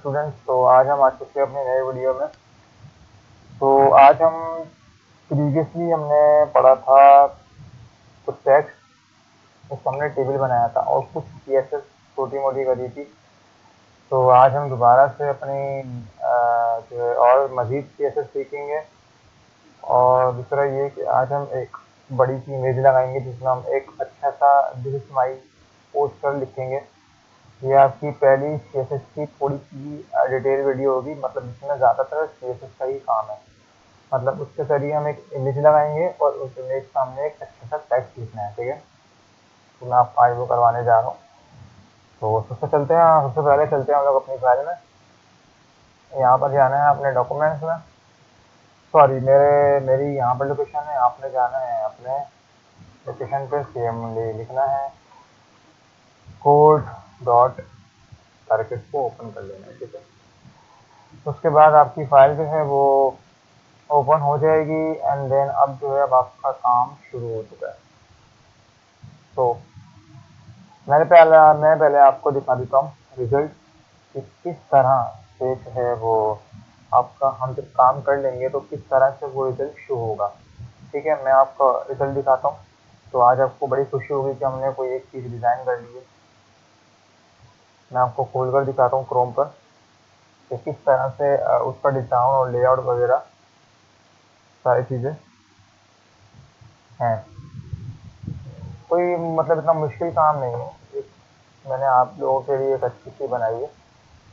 Students, तो आज हम आ चुके हैं अपनी नई वीडियो में। तो आज हम प्रीवियसली हमने पढ़ा था कुछ टेक्स्ट, उसको हमने टेबल बनाया था और कुछ सीएसएस छोटी मोटी करी थी। तो आज हम दोबारा से अपनी जो है और मज़ीद सीएसएस सीखेंगे। और दूसरा ये कि आज हम एक बड़ी सी इमेज लगाएंगे जिसमें हम एक अच्छा सा दिस इज माई पोस्टर लिखेंगे। ये आपकी पहली सीएसएस की थोड़ी सी डिटेल वीडियो होगी, मतलब इसमें ज़्यादातर सीएसएस का ही काम है। मतलब उसके जरिए हम एक इमेज लगाएंगे और उस इमेज का हमने एक अच्छा सा टेक्स्ट लिखना है, ठीक है। तो मैं आपको आज वो करवाने जा रहा हूँ। तो सबसे पहले चलते हैं हम लोग अपनी फाइल में। यहाँ पर जाना है अपने डॉक्यूमेंट्स में, सॉरी मेरी यहाँ पर लोकेशन है, आपने जाना है अपने लोकेशन पे। सेमली लिखना है कोड डॉट करके इसको ओपन कर लेना है, ठीक है। उसके बाद आपकी फाइल जो है वो ओपन हो जाएगी एंड देन अब जो है अब आपका काम शुरू हो चुका है। तो मैं पहले आपको दिखा देता हूँ रिजल्ट कि किस तरह से जो है वो आपका, हम जब काम कर लेंगे तो किस तरह से वो रिजल्ट शो होगा, ठीक है। मैं आपको रिजल्ट दिखाता हूँ। तो आज आपको बड़ी खुशी होगी कि हमने कोई एक चीज़ डिज़ाइन कर ली है। मैं आपको खोल कर दिखाता हूँ क्रोम पर कि किस तरह से उसका डिज़ाइन और लेआउट वगैरह सारी चीज़ें हैं। कोई मतलब इतना मुश्किल काम नहीं है, मैंने आप लोगों के लिए एक अच्छी सी बनाई है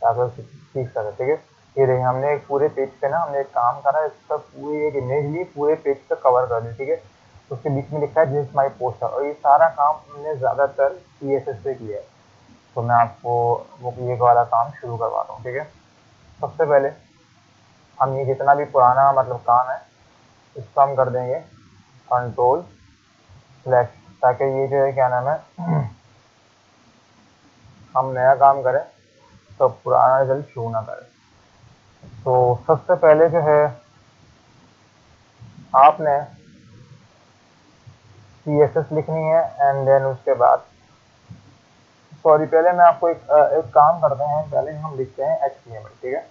ताकि सीख सके, ठीक है। ये रही, हमने एक पूरे पेज पे ना हमने एक काम करा, इसका पूरी एक इमेज ली, पूरे पेज पे कवर कर दी, ठीक है। उसके बीच में लिखा है दिस माई पोस्टर, और ये सारा काम हमने ज़्यादातर सीएसएस से किया है। तो मैं आपको वो ये वाला काम शुरू करवाता हूँ, ठीक है। सबसे पहले हम ये जितना भी पुराना मतलब काम है इसको हम कर देंगे कंट्रोल स्लैश, ताकि ये जो है क्या नाम है हम नया काम करें तो पुराना रिजल्ट शो ना करे। तो सबसे पहले जो है आपने सीएसएस लिखनी है एंड देन उसके बाद पहले मैं आपको एक काम करते हैं, पहले हम लिखते हैं HTML, ठीक है।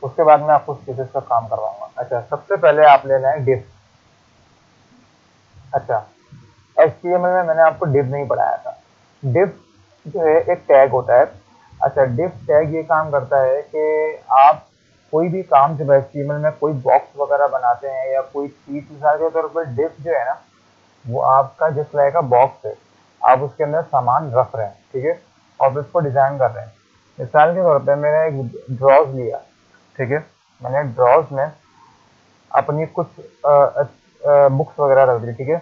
उसके बाद मैं आपको सीएसएस का काम करवाऊंगा। अच्छा, सबसे पहले आप लेना है div। अच्छा, HTML में मैंने आपको div नहीं पढ़ाया था। div जो है एक टैग होता है। अच्छा, div टैग ये काम करता है कि आप कोई भी काम जब HTML में कोई बॉक्स वगैरह बनाते हैं या कोई चीज, मिसाल के तौर पर div जो है ना वो आपका जिस तरह का बॉक्स है, आप उसके अंदर सामान रख रहे हैं, ठीक है, और उसको डिजाइन कर रहे हैं। मिसाल के तौर पर मैंने एक ड्रॉज लिया, ठीक है। मैंने ड्रॉज में अपनी कुछ बुक्स वगैरह रख दी, ठीक है।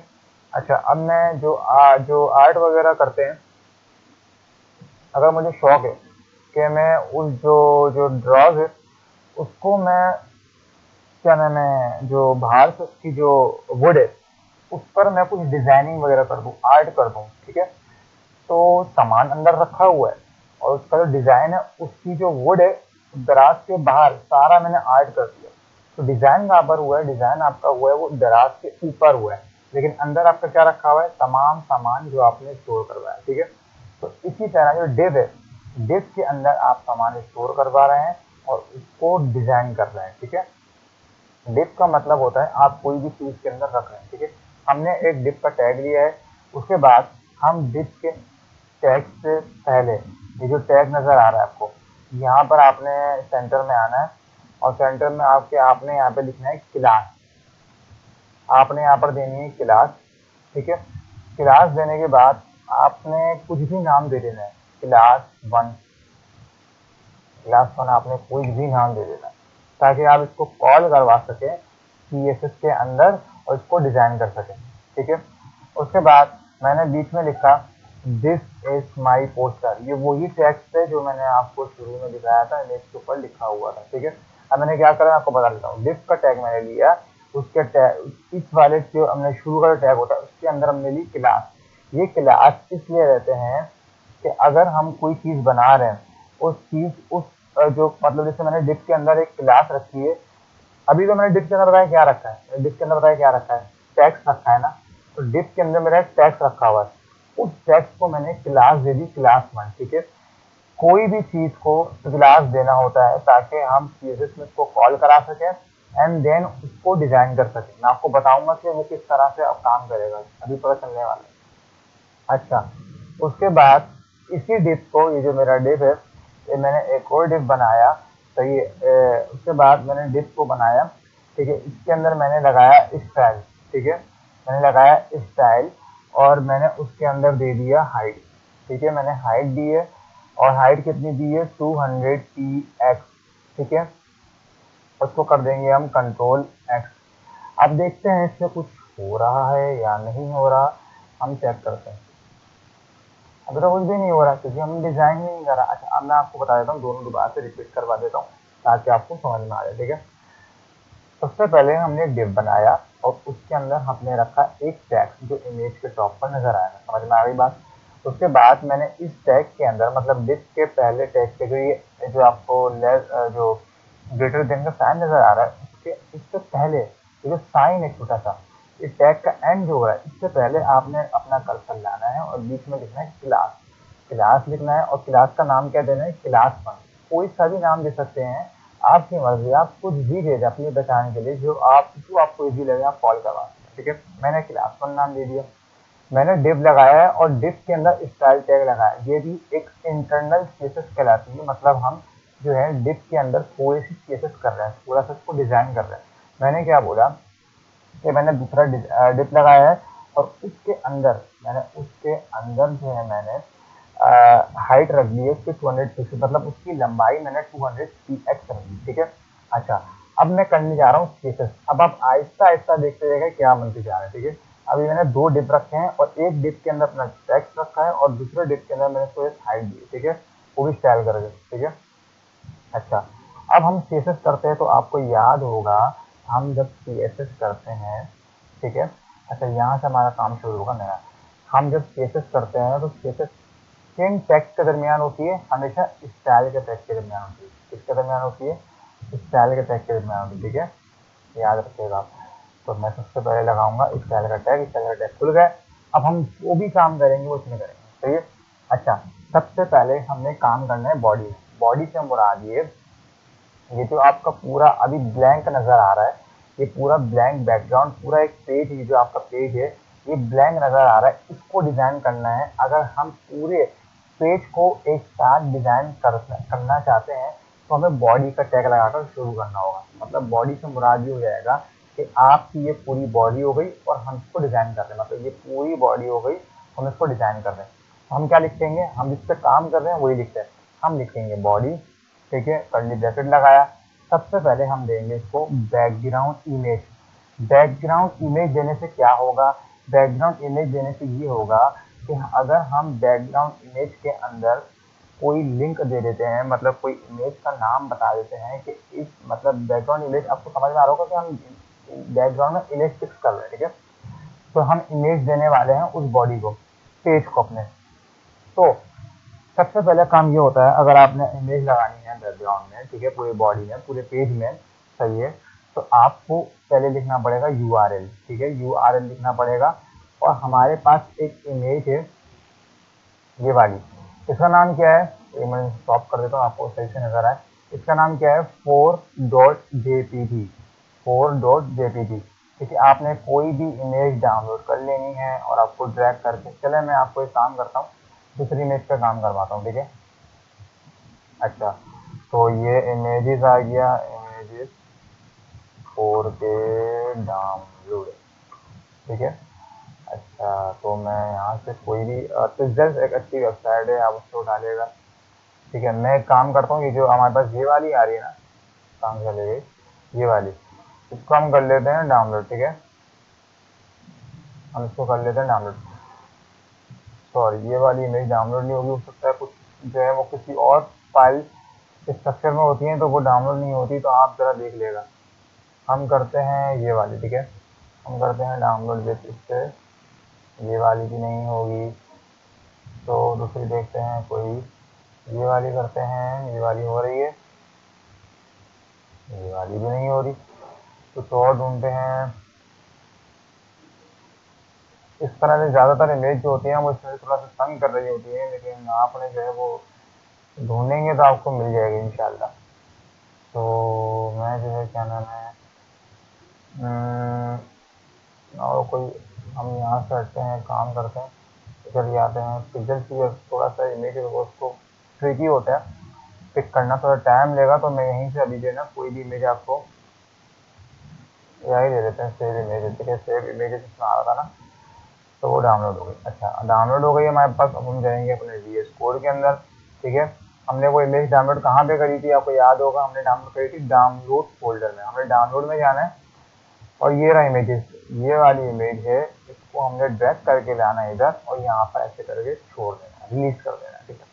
अच्छा, अब मैं जो आर्ट वगैरह करते हैं, अगर मुझे शौक है कि मैं उस जो जो ड्रॉज है उसको मैं क्या नाम है जो बाहर से उसकी जो वुड है उस पर मैं कुछ डिजाइनिंग वगैरह कर दूं, आर्ट कर दूं, ठीक है। तो सामान अंदर रखा हुआ है और उसका जो डिजाइन है उसकी जो वुड है दराज के बाहर सारा मैंने आर्ट कर दिया। तो डिजाइन कहाँ पर हुआ है, डिजाइन आपका हुआ है वो दराज के ऊपर हुआ है, लेकिन अंदर आपका क्या रखा हुआ है, तमाम सामान जो आपने स्टोर करवाया, ठीक है। तो इसी तरह जो डिव है, डिव के अंदर आप सामान स्टोर करवा रहे हैं और उसको डिजाइन कर रहे हैं, ठीक है। डिप का मतलब होता है आप कोई भी चीज के अंदर रख रहे हैं, ठीक है। हमने एक डिप का टैग लिया है, उसके बाद हम डिप के टैग से पहले ये जो टैग नजर आ रहा है आपको, यहाँ पर आपने सेंटर में आना है और सेंटर में आपने यहाँ पे लिखना है क्लास। आपने यहाँ पर देनी है क्लास, ठीक है। क्लास देने के बाद आपने कुछ भी नाम दे देना है, क्लास 1, आपने कोई भी नाम दे देना है ताकि आप इसको कॉल करवा सकें सीएसएस के अंदर और इसको डिजाइन कर सकें, ठीक है। उसके बाद मैंने बीच में लिखा दिस इज माई पोस्टर, ये वही टेक्स्ट है जो मैंने आपको शुरू में दिखाया था, इमेज के ऊपर लिखा हुआ था, ठीक है। अब मैंने क्या करा आपको बता देता हूँ। दिस का टैग मैंने लिया, उसके टैग इस वाले जो हमने शुरू का टैग होता है उसके अंदर हमने ली क्लास। ये क्लास इसलिए रहते हैं कि अगर हम कोई चीज बना रहे हैं उस चीज उस जो मतलब जैसे मैंने डिप के अंदर एक क्लास रखी है, अभी तो मैंने डिप के अंदर बताया क्या रखा है, डिप के अंदर बताया क्या रखा है, टैक्स रखा है ना। तो डिप के अंदर मेरा एक टैक्स रखा हुआ है, उस टैक्स को मैंने क्लास दे दी क्लास 1, ठीक है। कोई भी चीज को क्लास देना होता है ताकि हम सीएसएस में उसको कॉल करा सकें एंड देन उसको डिजाइन कर सकें। मैं आपको बताऊंगा कि वो किस तरह से अब काम करेगा, अभी पता चलने वाला है। अच्छा, उसके बाद इसी डिप को, ये जो मेरा डिप है, ये मैंने एक और डिप बनाया। सही है। उसके बाद मैंने डिप को बनाया, ठीक है। इसके अंदर मैंने लगाया स्टाइल, ठीक है। मैंने लगाया स्टाइल और मैंने उसके अंदर दे दिया हाइट, ठीक है। मैंने हाइट दी है और हाइट कितनी दी है, 200 px, ठीक है। उसको कर देंगे हम कंट्रोल एक्स। अब देखते हैं इससे कुछ हो रहा है या नहीं हो रहा, हम चेक करते हैं। अभी तो कुछ भी नहीं हो रहा क्योंकि हमने डिजाइन ही नहीं करा। अच्छा, अब मैं आपको बता देता हूँ, दोनों दोबारा से रिपीट करवा देता हूँ ताकि आपको समझ में आ जाए, ठीक है। सबसे पहले हमने एक डिव बनाया और उसके अंदर हमने रखा एक टैग जो इमेज के टॉप पर नजर आएगा। समझ में आ गई बात। उसके बाद मैंने इस टैग के अंदर, मतलब डिव के पहले टैग के जो आपको जो ग्रेटर देन का साइन नजर आ रहा है, उसके इससे पहले ये जो साइन है छोटा सा, इस टैग का एंड जो हो रहा है, इससे पहले आपने अपना कर्सर लाना है और बीच में लिखना है क्लास। क्लास लिखना है और क्लास का नाम क्या देना है, क्लास वन। कोई सा भी नाम दे सकते हैं, आपकी मर्जी, आप कुछ भी दे दें अपनी पहचान के लिए, जो आपको इजी लगे आप कॉल करवा सकते हैं, ठीक है। मैंने क्लास वन नाम दे दिया। मैंने डिव लगाया है और डिव के अंदर स्टाइल टैग लगाया। ये भी एक इंटरनल सीएसएस कहलाती है, मतलब हम जो है डिव के अंदर थोड़ी सी सीएसएस कर रहे हैं, थोड़ा सा इसको डिजाइन कर रहे हैं। मैंने क्या बोला कि मैंने दूसरा डिप लगाया है और उसके अंदर जो है मैंने हाइट रख दी है उसकी 200 पिक्सल, मतलब उसकी लंबाई मैंने 200 px रख दी, ठीक है। अच्छा, अब मैं करने जा रहा हूँ सीएसएस। अब आप आहिस्ता आहिस्ता देखते रहेगा क्या बनते जा रहा है, ठीक है। अभी मैंने दो डिप रखे हैं और एक डिप के अंदर अपना टेक्स्ट रखा है और दूसरे डिप के अंदर मैंने इसको एक हाइट दी है, ठीक है। वो भी स्टाइल करके, ठीक है। अच्छा, अब हम सीएसएस करते हैं तो आपको याद होगा, हम जब सीएसएस करते हैं, ठीक है। अच्छा, यहाँ से हमारा काम शुरू होगा नया। हम जब सीएसएस करते हैं तो सीएसएस किन टैग के दरमियान होती है, हमेशा स्टाइल के टैग के दरमियान होती है। किसके दरमियान होती है, स्टाइल के टैग के दरमियान होती है, ठीक है। याद रखिएगा आप। तो मैं सबसे पहले लगाऊंगा स्टाइल का टैग। स्टाइल का टैग खुल गया। अब हम जो भी काम करेंगे वो इसमें करेंगे, सही है। अच्छा, सबसे पहले हमने काम करना है बॉडी। बॉडी से मुराद ये जो आपका पूरा अभी ब्लैंक नजर आ रहा है, ये पूरा ब्लैंक बैकग्राउंड, पूरा एक पेज, ये जो आपका पेज है ये ब्लैंक नजर आ रहा है, इसको डिजाइन करना है। अगर हम पूरे पेज को एक साथ डिजाइन करना चाहते हैं तो हमें बॉडी का टैग लगाकर शुरू करना होगा। मतलब बॉडी से मुराद ये हो जाएगा कि आपकी ये पूरी बॉडी हो गई और हम इसको डिजाइन कर रहे हैं, मतलब ये पूरी बॉडी हो गई, हम इसको डिजाइन कर रहे हैं। हम क्या लिखेंगे, हम जिस पे काम कर रहे हैं वही लिखते हैं। हम लिखेंगे बॉडी, ठीक है, कर्ली ब्रैकेट लगाया। सबसे पहले हम देंगे इसको बैकग्राउंड इमेज। बैकग्राउंड इमेज देने से क्या होगा, बैकग्राउंड इमेज देने से ये होगा कि अगर हम बैकग्राउंड इमेज के अंदर कोई लिंक दे देते हैं, मतलब कोई इमेज का नाम बता देते हैं कि इस, मतलब बैकग्राउंड इमेज, आपको समझ में आ रहा होगा कि हम बैकग्राउंड में इमेज फिक्स कर रहे हैं, ठीक है। तो हम इमेज देने वाले हैं उस बॉडी को, पेज को अपने। तो सबसे पहला काम ये होता है, अगर आपने इमेज लगानी है बैकग्राउंड में, ठीक है, पूरे बॉडी में, पूरे पेज में, सही है, तो आपको पहले लिखना पड़ेगा यूआरएल, ठीक है। यूआरएल लिखना पड़ेगा और हमारे पास एक इमेज है ये वाली, इसका नाम क्या है, ये मैं स्टॉप कर देता हूँ आपको सही से नजर आए। इसका नाम क्या है, 4.jpg। 4.jpg, ठीक है। आपने कोई भी इमेज डाउनलोड कर लेनी है और आपको ड्रैग करके, चले मैं आपको एक काम करता हूँ, दूसरी इमेज पे काम करवाता हूँ, ठीक है। अच्छा, तो ये इमेजेस आ गया, इमेजेस 4K डाउनलोड, ठीक है। अच्छा, तो मैं यहाँ से कोई भी पिक्सेल्स एक अच्छी वेबसाइट है, आप उसको डालिएगा, ठीक है। मैं एक काम करता हूँ, ये जो हमारे पास ये वाली आ रही है ना, काम चले गई ये वाली, इसको हम कर लेते हैं डाउनलोड, ठीक है। हम इसको कर लेते हैं डाउनलोड। सॉरी, ये वाली इमेज डाउनलोड नहीं होगी, हो सकता है कुछ जो है वो किसी और फाइल स्ट्रक्चर में होती है तो वो डाउनलोड नहीं होती, तो आप जरा देख लेगा। हम करते हैं ये वाली, ठीक है। हम करते हैं डाउनलोड विथ, इससे ये वाली भी नहीं होगी तो दूसरी देखते हैं कोई, ये वाली करते हैं, ये वाली हो रही है, ये वाली भी नहीं हो रही, कुछ और ढूंढते हैं। इस तरह से ज़्यादातर इमेज जो होती हैं वो इसमें थोड़ा सा तंग कर रही होती है, लेकिन आपने जो है वो ढूंढेंगे तो आपको मिल जाएगी इंशाल्लाह। तो मैं जो है क्या नाम है, और कोई, हम यहाँ से हटते हैं, काम करते हैं, इधर ही आते हैं। पिक्सल की थोड़ा सा इमेज है वो, उसको ट्रिकी होता है पिक करना, थोड़ा टाइम लेगा। तो मैं यहीं से अभी जो है ना कोई भी इमेज आपको यही दे देते हैं, सेव इमेज। ठीक है, सेव इमेजेस इसमें आ रहा था ना, तो वो डाउनलोड हो गई। अच्छा, डाउनलोड हो गई हमारे पास। अब हम जाएंगे अपने वी एस कोड के अंदर। ठीक है, हमने वो इमेज डाउनलोड कहाँ पे करी थी, आपको याद होगा, हमने डाउनलोड करी थी डाउनलोड फोल्डर में। हमने डाउनलोड में जाना है और ये रहा इमेजेस, ये वाली इमेज है, इसको हमने ड्रैग करके लाना है इधर और यहाँ पर ऐसे करके छोड़ देना, रिलीज कर देना। ठीक है,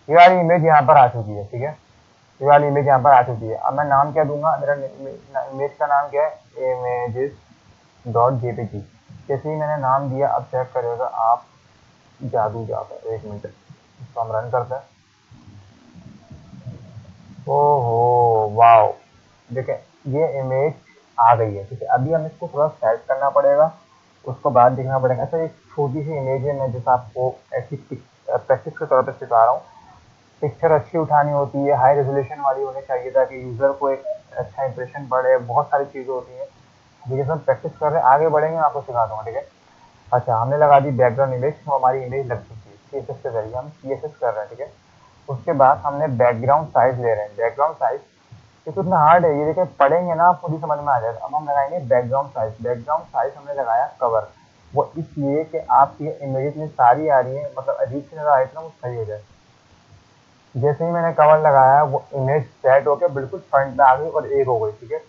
ये वाली इमेज यहाँ पर आ चुकी है। ठीक है, ये वाली इमेज यहाँ पर आ चुकी है। अब मैं नाम क्या दूंगा, मेरा इमेज का नाम क्या है, इमेजेस डॉट जेपीजी। जैसे ही मैंने नाम दिया, अब चेक करेगा आप, जादू जाता है। एक मिनट, इसको हम रन करते हैं। ओहो वाओ, देखें ये इमेज आ गई है। ठीक है, अभी हम इसको थोड़ा सेट करना पड़ेगा, उसको बाद देखना पड़ेगा। अच्छा, एक छोटी सी इमेज है, मैं जैसे आपको ऐसी प्रैक्टिस के तौर पर सिखा रहा हूँ। पिक्चर अच्छी उठानी होती है, हाई रेजोल्यूशन वाली होनी चाहिए ताकि यूज़र को एक अच्छा इंप्रेशन पड़े। बहुत सारी चीज़ें होती हैं, अभी जैसे हम प्रैक्टिस कर रहे हैं, आगे बढ़ेंगे मैं आपको सिखा दूंगा। ठीक है, अच्छा हमने लगा दी बैकग्राउंड इमेज, तो हमारी इमेज लग चुकी है। सीएसएस के जरिए हम सीएसएस कर रहे हैं। ठीक है, उसके बाद हमने बैकग्राउंड साइज ले रहे हैं। बैकग्राउंड साइज ये तो इतना हार्ड है, ये देखिए पढ़ेंगे ना आपको भी समझ में आ जाएगा। अब हम लगाएंगे बैकग्राउंड साइज। बैकग्राउंड साइज हमने लगाया कवर, वो इसलिए कि आपकी इमेज में सारी आ रही है, मतलब अजीब सी नजर आ रही थी ना, वो सही हो जाए। जैसे ही मैंने कवर लगाया, वो इमेज सेट होकर बिल्कुल फ्रंट में आ गई और एक हो गई। ठीक है,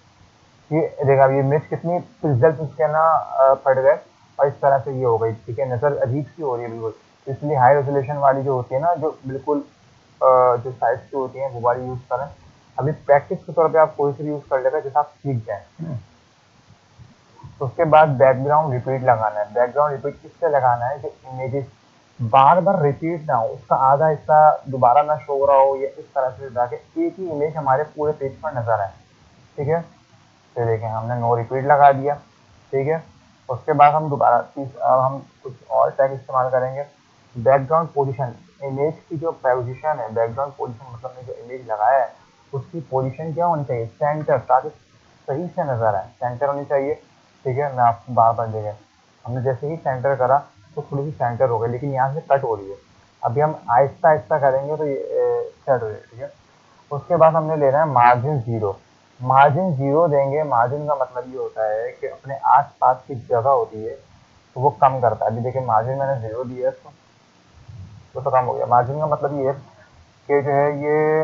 ये देखा, ये इमेज कितनी पिक्सल उसके ना फट गए और इस तरह से ये हो गई। ठीक है, नजर अजीब सी हो रही है बिल्कुल। इसलिए हाई रेजोल्यूशन वाली जो होती है ना, जो बिल्कुल जो साइज की होती है, वो वाली यूज करें। अभी प्रैक्टिस के तौर पे आप कोई सी भी यूज कर लेगा जैसे आप सीख जाए। तो उसके बाद बैकग्राउंड रिपीट लगाना है। बैकग्राउंड रिपीट किससे लगाना है, जो इमेजेस बार बार रिपीट ना हो, उसका आधा हिस्सा दोबारा ना शो हो रहा हो, या इस तरह से ताकि एक ही इमेज हमारे पूरे पेज पर नजर आए। ठीक है, तो देखें हमने नो रिपीट लगा दिया। ठीक है, उसके बाद हम दोबारा अब हम कुछ और टैग इस्तेमाल करेंगे। बैकग्राउंड पोजीशन, इमेज की जो पोजीशन है, बैकग्राउंड पोजीशन मतलब हमने जो इमेज लगाया है उसकी पोजीशन क्या होनी चाहिए, सेंटर, ताकि सही से नजर आए, सेंटर होनी चाहिए। ठीक है, मैं आपको बार बार देखें, हमने जैसे ही सेंटर करा तो थोड़ी सी सेंटर हो गई, लेकिन यहाँ से कट हो रही है। अभी हम आहिस्ता आहिस्ता करेंगे तो ये सेट हो जाएगी। ठीक है, उसके बाद हमने लेना है मार्जिन जीरो। मार्जिन जीरो देंगे, मार्जिन का मतलब ये होता है कि अपने आसपास की जगह होती है तो वो कम करता है। अभी देखिए मार्जिन मैंने जीरो दिया है, तो कम हो गया। मार्जिन का मतलब ये है कि जो है ये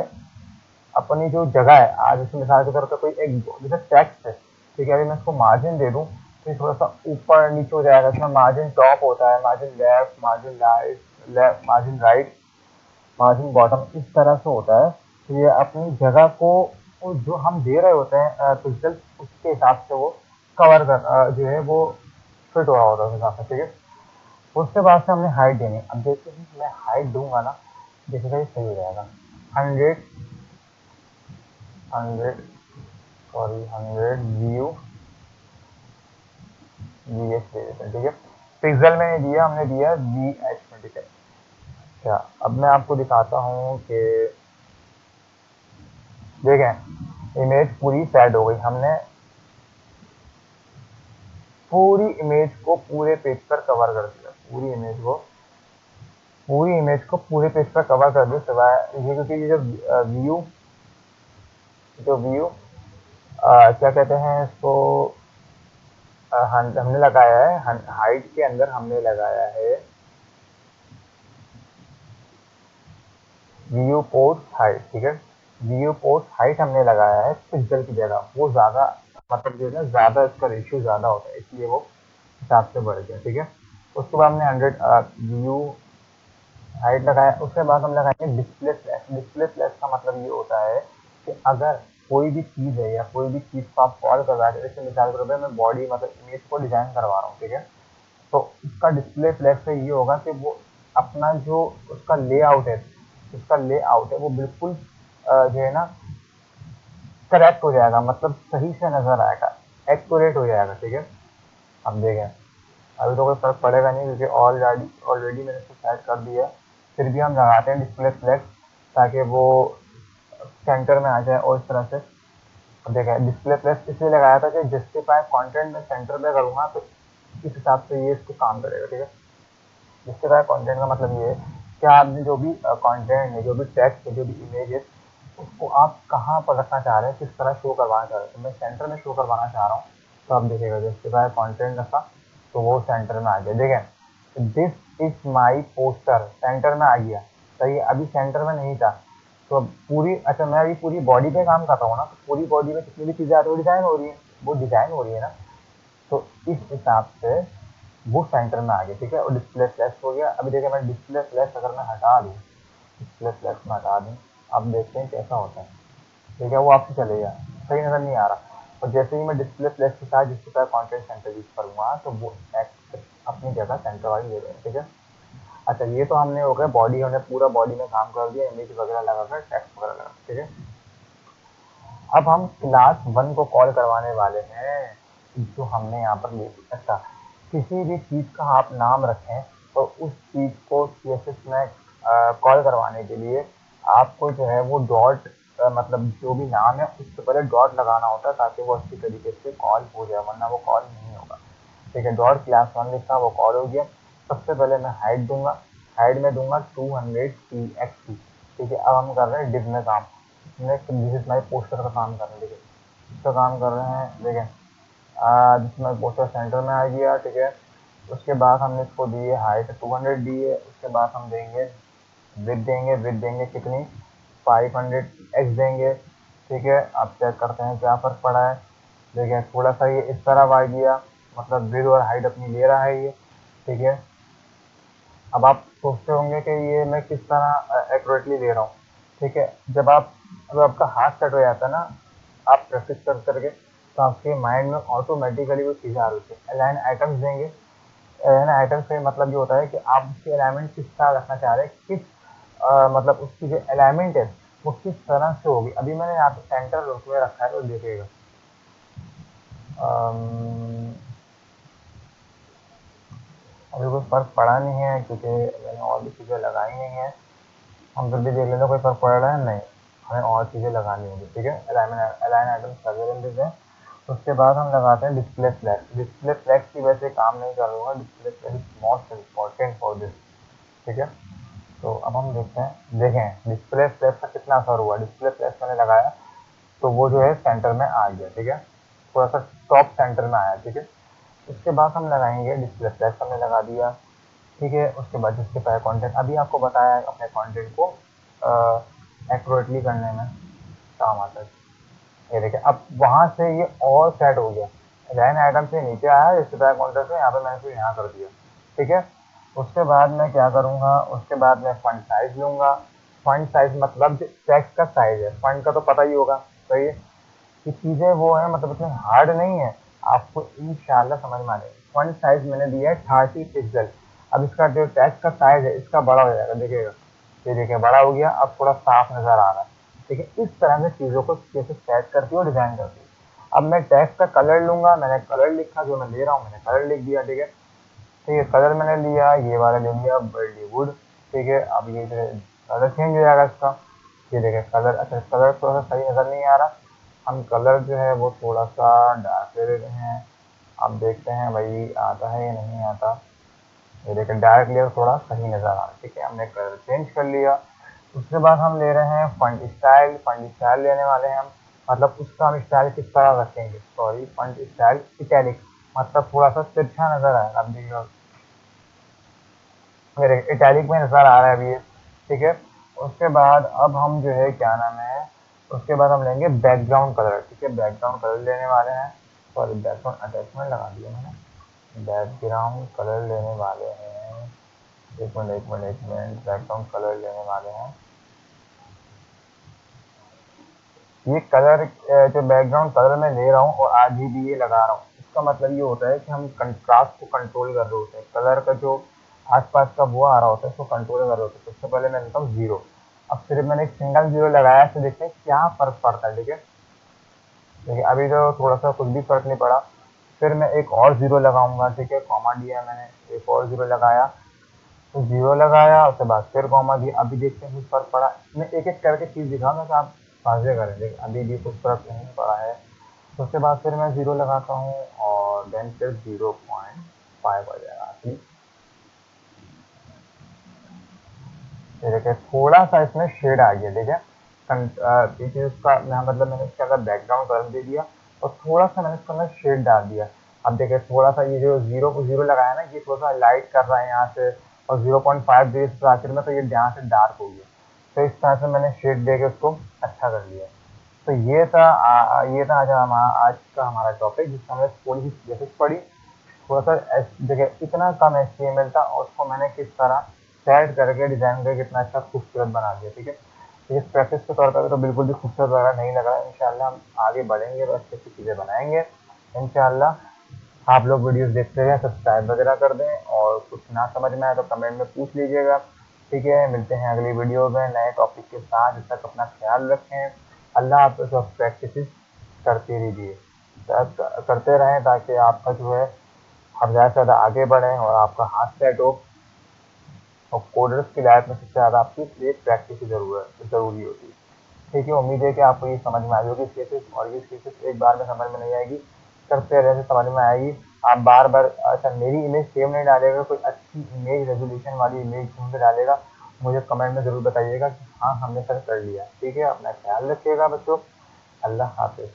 अपनी जो जगह है, आज जैसे मिसाल के तौर पर कोई एक जैसे टेक्स्ट है। ठीक है, अभी मैं इसको मार्जिन दे दूँ तो ये थोड़ा सा ऊपर नीचे हो जाएगा। इसमें मार्जिन टॉप होता है, margin left, margin right, margin right, margin bottom, इस तरह से होता है। तो ये अपनी जगह को जो हम दे रहे होते हैं पिक्सल, उसके हिसाब से वो कवर कर जो है वो फिट हो रहा होता है उस हिसाब से। ठीक है, उसके बाद से हमने हाइट देनी है। अब देखते हैं, मैं हाइट दूंगा ना, देखिएगा ये सही हो जाएगा। 100, 100, सॉरी 100 व्यू वी एच दे देते हैं। ठीक है, पिक्सल में नहीं दिया, हमने दिया वी एच में। ठीक है, अच्छा अब मैं आपको दिखाता हूँ कि देखें इमेज पूरी सेट हो गई। हमने पूरी इमेज को पूरे पेज पर कवर कर दिया, पूरी इमेज को पूरे पेज पर कवर कर दिया, सिवाय ये, क्योंकि ये जो व्यू, जो व्यू क्या कहते हैं इसको, हमने लगाया है हाइट के अंदर, हमने लगाया है व्यू पोर्ट हाइट। ठीक है, व्यू पोर्ट हाइट हमने लगाया है पिक्सल की जगह, वो ज़्यादा, मतलब जो है ना ज़्यादा, इसका रेशियो ज़्यादा होता है, इसलिए वो हिसाब से बढ़ गया। ठीक है, उसके बाद हमने 100 व्यू हाइट लगाया। उसके बाद हम लगाएंगे डिस्प्ले फ्लैश। डिस्प्ले फ्लैश का मतलब ये होता है कि अगर कोई भी चीज़ है या कोई भी चीज़ को आप कॉल कर रहा है, जैसे मिसाल के तौर पर मैं बॉडी मतलब इमेज को डिज़ाइन करवा रहा हूँ। ठीक है, तो उसका डिस्प्ले फ्लैश से ये होगा कि वो अपना जो उसका लेआउट है, वो बिल्कुल जो है ना करेक्ट हो जाएगा, मतलब सही से नजर आएगा, एक्यूरेट हो जाएगा। ठीक है, अब देखें अभी तो कोई फर्क पड़ेगा नहीं, क्योंकि ऑलरेडी ऑलरेडी मैंने इसको सेट कर दिया है। फिर भी हम लगाते हैं डिस्प्ले फ्लैश। ताकि वो सेंटर में आ जाए। और इस तरह से देखा है डिस्प्ले प्लस इसलिए लगाया था कि जस्टिफाई कंटेंट में सेंटर में करूँगा तो इस हिसाब से ये इसको काम करेगा। ठीक है, जस्टिफाई कंटेंट का मतलब ये है कि आपने जो भी कंटेंट है, जो भी टेक्स्ट है, जो भी इमेज है, उसको आप कहाँ पर रखना चाह रहे हैं, किस तरह शो करवाना चाह रहे हैं। तो मैं सेंटर में शो करवाना चाह रहा हूँ, तो आप देखिएगा जस्टिफाई कंटेंट रखा तो वो सेंटर में आ गया। देखें this is my poster centre में आ गया। सही है, अभी सेंटर में नहीं था तो अब पूरी, अच्छा मैं अभी पूरी बॉडी पे काम कर रहा हूँ ना, तो पूरी बॉडी में जितनी भी चीज़ें आ रही है वो डिजाइन हो रही है, वो डिजाइन हो रही है ना। तो इस हिसाब से वो सेंटर में आ गया। ठीक है, और डिस्प्ले फ्लैश हो गया। अभी देखिए मैं डिस्प्ले फ्लैश अगर मैं हटा दूँ, डिस्प्ले फ्लैश में हटा दूँ, अब देखते हैं कैसा होता है। ठीक है, वो आपसे चलेगा, सही नज़र नहीं आ रहा। और जैसे ही मैं डिस्प्ले फ्लैश के साथ जिसके साथ कॉन्टेंट सेंटर यूज करूँगा तो वो अपनी जगह सेंटर वाली ले लेगा। ठीक है, अच्छा ये तो हमने हो गया बॉडी, हमने पूरा बॉडी में काम कर दिया, इमेज वगैरह लगा कर, टेक्स्ट वगैरह लगा। ठीक है, अब हम क्लास 1 को कॉल करवाने वाले हैं जो हमने यहाँ पर ले लिया। अच्छा, किसी भी चीज़ का आप नाम रखें तो उस चीज़ को CSS में कॉल करवाने के लिए आपको जो है वो डॉट मतलब जो भी नाम है उससे पहले डॉट लगाना होता है ताकि वो अच्छी तरीके से कॉल हो जाए, वरना वो कॉल नहीं होगा। ठीक है, डॉट क्लास 1 लिखा, वो कॉल हो गया। सबसे पहले मैं हाइट दूंगा, हाइट में दूंगा 200 pxt। ठीक है, अब हम कर रहे हैं डिव में काम, दिस इज माई पोस्टर का काम कर रहे हैं। देखिए इसका काम कर रहे हैं, देखें दिस माई पोस्टर सेंटर में आ गया। ठीक है, उसके बाद हमने इसको दी है हाइट 200 दी है। उसके बाद हम देंगे विद देंगे कितनी 500 x देंगे। ठीक है, अब चेक करते हैं क्या फ़र्क पड़ा है। देखिए थोड़ा सा ये इस तरह आ गया, मतलब विद और हाइट अपनी ले रहा है ये। ठीक है, अब आप सोचते होंगे कि ये मैं किस तरह एक्यूरेटली ले रहा हूँ। ठीक है, जब आपका हाथ सेट हो जाता है ना, आप प्रैक्टिस कर करके, तो आपके माइंड में ऑटोमेटिकली वो चीज़ें आ रही है। अलाइन आइटम्स देंगे, अलाइन आइटम्स का मतलब ये होता है कि आप उसकी अलाइनमेंट किस तरह रखना चाह रहे हैं, किस मतलब उसकी जो अलाइनमेंट है वो किस तरह से होगी। अभी मैंने यहाँ पे सेंटर उसमें रखा है तो देखिएगा अभी कोई फ़र्क पड़ा नहीं है क्योंकि मैंने और भी चीज़ें लगाई नहीं है। हम फिर भी देख लेते हैं कोई फ़र्क पड़ रहा है, नहीं हमें और चीज़ें लगानी होगी। ठीक है, अलाइन आइटम्स लगे रहते हैं। उसके बाद हम लगाते हैं डिस्प्ले फ्लैग। डिस्प्ले फ्लैग की वजह से काम नहीं करूँगा, display flag is most important for this. ठीक है, तो अब हम देखते हैं, देखें डिस्प्ले फ्लैग का कितना असर हुआ। डिस्प्ले फ्लैग मैंने लगाया तो वो जो है सेंटर में आ गया। ठीक है, थोड़ा सा टॉप सेंटर में आया। ठीक है, उसके बाद हम लगाएंगे डिस्प्ले फ्लैग, हमने लगा दिया। ठीक है, उसके बाद जिसके पास कंटेंट अभी आपको बताया है, अपने कंटेंट को एक्यूरेटली करने में काम आता है। ये देखिए अब वहाँ से ये और सेट हो गया, लाइन आइटम से नीचे आया, जिसके पास कंटेंट से यहाँ पे मैंने फिर यहाँ कर दिया। ठीक है, उसके बाद मैं क्या करूँगा, उसके बाद मैं फंड साइज लूँगा। फंड साइज मतलब टेक्स्ट का साइज है, फंड का तो पता ही होगा। सही है, ये चीज़ें वो है मतलब इतनी हार्ड नहीं है, आपको इंशाल्लाह समझ में आ जाएगी। फंट साइज मैंने दिया है 30 पिक्सल। अब इसका जो टेक्स्ट का साइज है इसका बड़ा हो जाएगा, देखिएगा ये देखिए बड़ा हो गया, अब थोड़ा साफ नज़र आ रहा है। ठीक है, इस तरह से चीज़ों को कैसे सेट करती है और डिज़ाइन करती है। अब मैं टेक्स्ट का कलर लूँगा, मैंने कलर लिखा, जो मैं ले रहा हूँ मैंने कलर लिख दिया। ठीक है, ठीक है, कलर मैंने लिया, ये वाला ले लिया बॉलीवुड। ठीक है, अब ये जो कलर चेंज हो जाएगा इसका। ये देखिए कलर, अच्छा कलर थोड़ा सा सही नज़र नहीं आ रहा, हम कलर जो है वो थोड़ा सा डार्क ले लेते हैं। अब देखते हैं भाई आता है या नहीं आता। ये देखिए डार्क लेयर थोड़ा सही नज़र आ रहा है। ठीक है, हमने कलर चेंज कर लिया। उसके बाद हम ले रहे हैं फंट स्टाइल। फंट स्टाइल लेने वाले हैं हम, मतलब उसका हम स्टाइल किस तरह रखेंगे, सॉरी फंट स्टाइल इटैलिक, मतलब थोड़ा सा तिरछा नज़र आएगा। अब देखिए मेरे इटैलिक में नज़र आ रहा है अभी ये। ठीक है, उसके बाद अब हम जो है क्या नाम है, उसके बाद हम लेंगे बैकग्राउंड कलर। ठीक है, बैकग्राउंड कलर लेने वाले हैं, सॉरी बैकग्राउंड अटैचमेंट लगा दिया मैंने, बैकग्राउंड कलर लेने वाले हैं। एक मिनट बैकग्राउंड कलर लेने वाले हैं। ये कलर जो बैकग्राउंड कलर मैं ले रहा हूँ और RGB लगा रहा हूँ, इसका मतलब ये होता है कि हम कंट्रास्ट को कंट्रोल कर रहे होते हैं। कलर का जो आसपास का वो आ रहा होता है उसको कंट्रोल कर रहे होते हैं। सबसे पहले मैं लेता हूँ 0। अब सिर्फ मैंने एक सिंगल 0 लगाया, तो देखते हैं क्या फ़र्क पड़ता है। ठीक है, देखिए अभी तो थोड़ा सा कुछ भी फ़र्क नहीं पड़ा। फिर मैं एक और 0 लगाऊंगा। ठीक है, कॉमा दिया मैंने, एक और 0 लगाया। तो जीरो लगाया, उसके बाद फिर कॉमा दिया। अभी देखते हैं कुछ फर्क पड़ा। मैं एक एक करके चीज़ दिखाऊंगा तो आप वाजे करें। देखिए अभी भी कुछ फर्क नहीं पड़ा है। तो उसके बाद फिर मैं जीरो लगाता हूँ और देन फिर 0.5 आ जाएगा। ठीक, ये देखिए थोड़ा सा इसमें शेड आ गया। ठीक है, देखिए उसका मैं मतलब मैंने इसके अंदर बैकग्राउंड कलर दे दिया और थोड़ा सा मैंने इसके अंदर शेड डाल दिया। अब देखिए थोड़ा सा ये जो जीरो को जीरो लगाया ना, ये थोड़ा सा लाइट कर रहा है यहाँ से, और 0.5 दिए इस आखिर में, तो ये यहाँ से डार्क हो गया। तो इस तरह से मैंने शेड दे के उसको अच्छा कर लिया। तो ये था आज का हमारा टॉपिक, जिसमें हमने थोड़ी सी बेसिक्स पढ़ी। थोड़ा सा देखिए इतना कम HTML था और उसको मैंने किस तरह सेट करके डिजाइन करके कितना अच्छा खूबसूरत बना दिया। ठीक है, तो इस प्रैक्टिस के तौर पर तो बिल्कुल भी खूबसूरत वगैरह नहीं लग रहा है। इंशाल्लाह हम आगे बढ़ेंगे तो अच्छी अच्छी चीज़ें बनाएंगे इंशाल्लाह। आप लोग वीडियोस देखते रहें, सब्सक्राइब वगैरह कर दें, और कुछ ना समझ में आए तो कमेंट में पूछ लीजिएगा। ठीक है, मिलते हैं अगली वीडियो में नए टॉपिक के साथ। जब तक अपना ख्याल रखें। अल्लाह हाफ़िज़। और प्रैक्टिस करते रहिए, करते रहें, ताकि आपका जो है हम ज़्यादा से ज़्यादा आगे बढ़ें और आपका हाथ सेट हो। और कोडर्स की लाइफ में सबसे ज़्यादा आपकी लिए प्रैक्टिस की ज़रूरी होती है। ठीक है, उम्मीद है कि आपको ये समझ में आई होगी केसेस, और ये केसेस एक बार में समझ में नहीं आएगी, करते रहने से समझ में आएगी। आप बार बार अच्छा मेरी इमेज सेम नहीं डालेगा, कोई अच्छी इमेज रेजोल्यूशन वाली इमेज ढूंढ के डालेगा। मुझे कमेंट में ज़रूर बताइएगा कि हाँ हमने सर कर लिया। ठीक है, अपना ख्याल रखिएगा बच्चों। अल्लाह हाफिज़।